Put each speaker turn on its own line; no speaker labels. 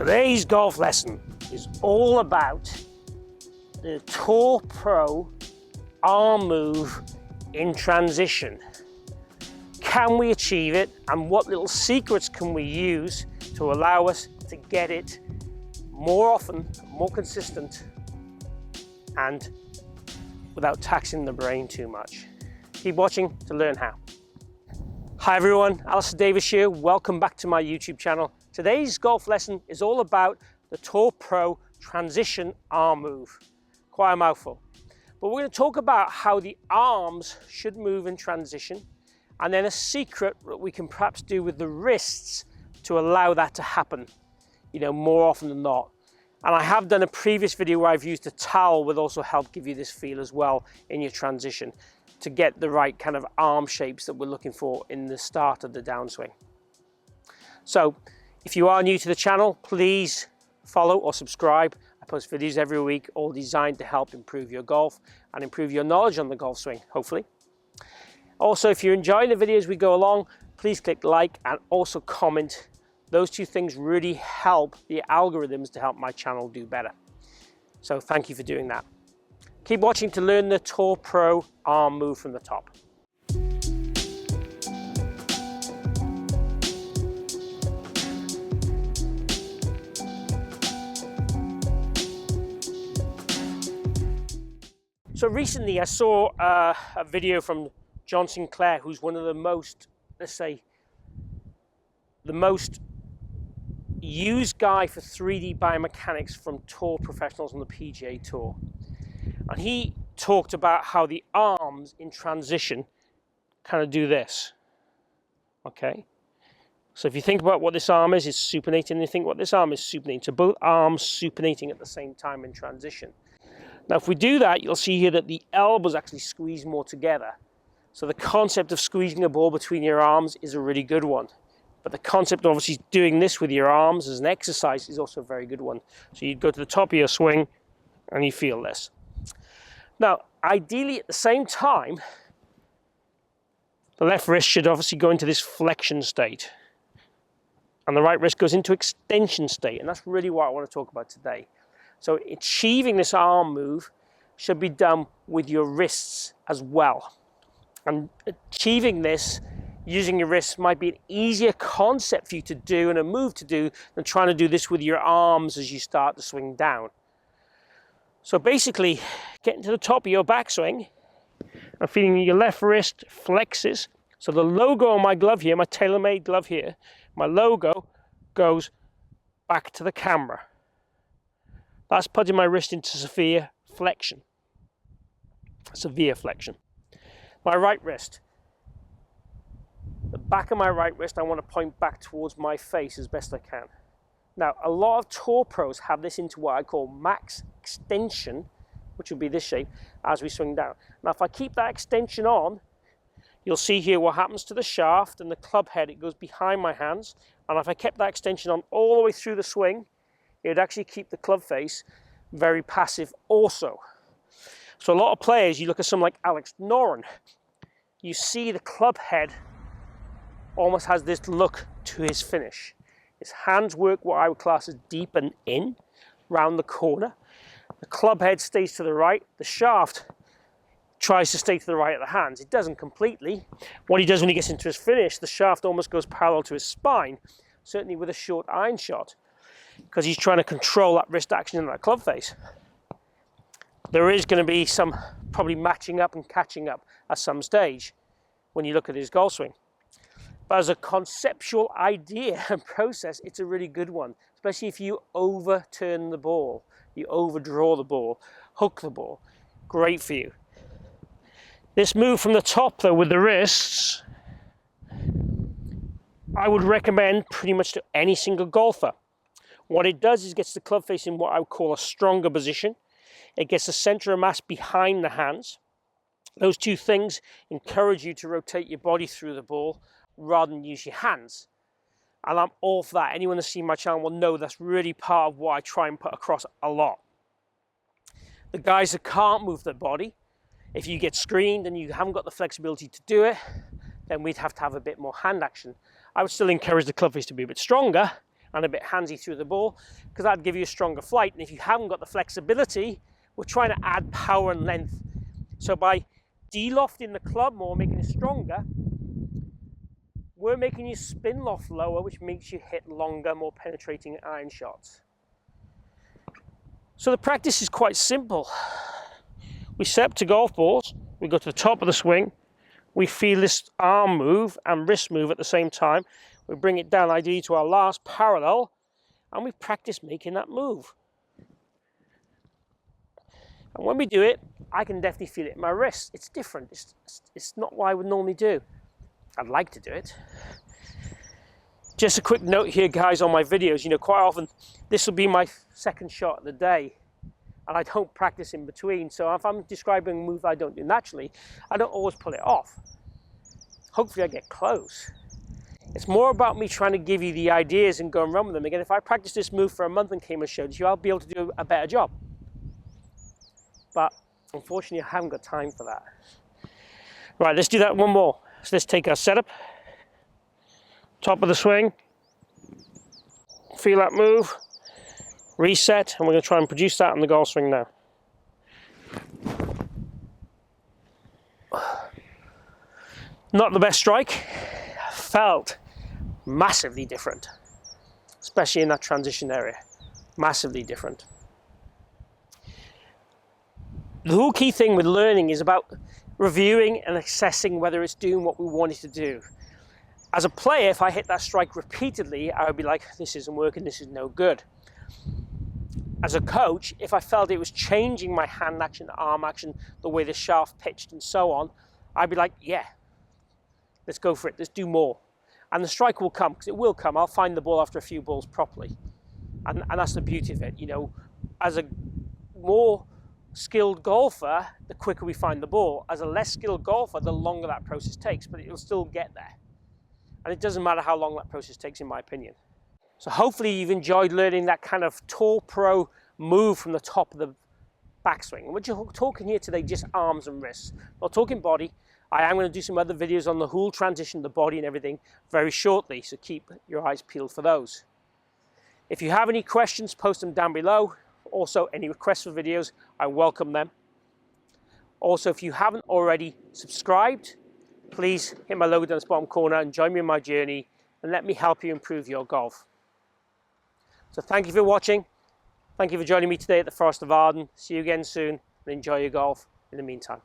Today's golf lesson is all about the Tour Pro arm move in transition. Can we achieve it, and what little secrets can we use to allow us to get it more often, more consistent, and without taxing the brain too much? Keep watching to learn how. Hi everyone, Alistair Davies here. Welcome back to my YouTube channel. Today's golf lesson is all about the Tour Pro transition arm move. Quite a mouthful. But we're going to talk about how the arms should move in transition, and then a secret that we can perhaps do with the wrists to allow that to happen, more often than not. And I have done a previous video where I've used a towel, will also help give you this feel as well in your transition to get the right kind of arm shapes that we're looking for in the start of the downswing. So if you are new to the channel, please follow or subscribe. I post videos every week, all designed to help improve your golf and improve your knowledge on the golf swing, hopefully. Also, if you're enjoying the videos we go along, please click like and also comment. Those two things really help the algorithms to help my channel do better. So thank you for doing that. Keep watching to learn the Tour Pro arm move from the top. So recently I saw a video from John Sinclair, who's one of the most, let's say, the most used guy for 3D biomechanics from tour professionals on the PGA Tour. And he talked about how the arms in transition kind of do this. Okay? So if you think about what this arm is, it's supinating, and you think what this arm is supinating. So both arms supinating at the same time in transition. Now if we do that, you'll see here that the elbows actually squeeze more together. So the concept of squeezing a ball between your arms is a really good one. But the concept of obviously doing this with your arms as an exercise is also a very good one. So you'd go to the top of your swing and you feel this. Now, ideally at the same time, the left wrist should obviously go into this flexion state. And the right wrist goes into extension state. And that's really what I want to talk about today. So achieving this arm move should be done with your wrists as well. And achieving this using your wrists might be an easier concept for you to do and a move to do than trying to do this with your arms as you start to swing down. So basically, getting to the top of your backswing and feeling your left wrist flexes. So the logo on my glove here, my tailor-made glove here, my logo goes back to the camera. That's putting my wrist into severe flexion. Severe flexion. My right wrist. The back of my right wrist, I want to point back towards my face as best I can. Now, a lot of tour pros have this into what I call max extension, which will be this shape, as we swing down. Now, if I keep that extension on, you'll see here what happens to the shaft and the club head. It goes behind my hands. And if I kept that extension on all the way through the swing, it would actually keep the club face very passive also. So a lot of players, you look at someone like Alex Noren, you see the club head almost has this look to his finish. His hands work what I would class as deep and in, round the corner. The club head stays to the right. The shaft tries to stay to the right of the hands. It doesn't completely. What he does when he gets into his finish, the shaft almost goes parallel to his spine, certainly with a short iron shot, because he's trying to control that wrist action in that club face. There is going to be some probably matching up and catching up at some stage when you look at his golf swing. But as a conceptual idea and process, it's a really good one, especially if you overturn the ball, you overdraw the ball, hook the ball. Great for you. This move from the top, though, with the wrists, I would recommend pretty much to any single golfer. What it does is gets the club face in what I would call a stronger position. It gets the center of mass behind the hands. Those two things encourage you to rotate your body through the ball rather than use your hands. And I'm all for that. Anyone that's seen my channel will know that's really part of what I try and put across a lot. The guys that can't move their body, if you get screened and you haven't got the flexibility to do it, then we'd have to have a bit more hand action. I would still encourage the club face to be a bit stronger, and a bit handsy through the ball, because that'd give you a stronger flight. And if you haven't got the flexibility, we're trying to add power and length. So by de-lofting the club more, making it stronger, we're making you spin loft lower, which makes you hit longer, more penetrating iron shots. So the practice is quite simple. We set up to golf balls, we go to the top of the swing, we feel this arm move and wrist move at the same time. We bring it down ideally to our last parallel, and we practice making that move. And when we do it, I can definitely feel it in my wrist. It's different. It's not what I would normally do. I'd like to do it. Just a quick note here, guys, on my videos. You know, quite often this will be my second shot of the day, and I don't practice in between. So if I'm describing a move I don't do naturally, I don't always pull it off. Hopefully I get close. It's more about me trying to give you the ideas and go and run with them. Again, if I practice this move for a month and came and showed you, I'll be able to do a better job. But unfortunately, I haven't got time for that. Right, let's do that one more. So let's take our setup, top of the swing, feel that move, reset, and we're going to try and produce that on the golf swing now. Not the best strike, felt massively different, especially in that transition area, massively different. The whole key thing with learning is about reviewing and assessing whether it's doing what we want it to do. As a player, if I hit that strike repeatedly, I would be like, this isn't working, this is no good. As a coach, if I felt it was changing my hand action, arm action, the way the shaft pitched and so on, I'd be like, yeah, let's go for it, let's do more. And the strike will come, because it will come. I'll find the ball after a few balls properly. And that's the beauty of it. You know, as a more skilled golfer, the quicker we find the ball. As a less skilled golfer, the longer that process takes, but it'll still get there. And it doesn't matter how long that process takes, in my opinion. So hopefully you've enjoyed learning that kind of tour pro move from the top of the backswing. And we're talking here today just arms and wrists. Not talking body. I am going to do some other videos on the whole transition, the body and everything very shortly, so keep your eyes peeled for those. If you have any questions, post them down below. Also, any requests for videos, I welcome them. Also, if you haven't already subscribed, please hit my logo down the bottom corner and join me in my journey and let me help you improve your golf. So thank you for watching. Thank you for joining me today at the Forest of Arden. See you again soon and enjoy your golf in the meantime.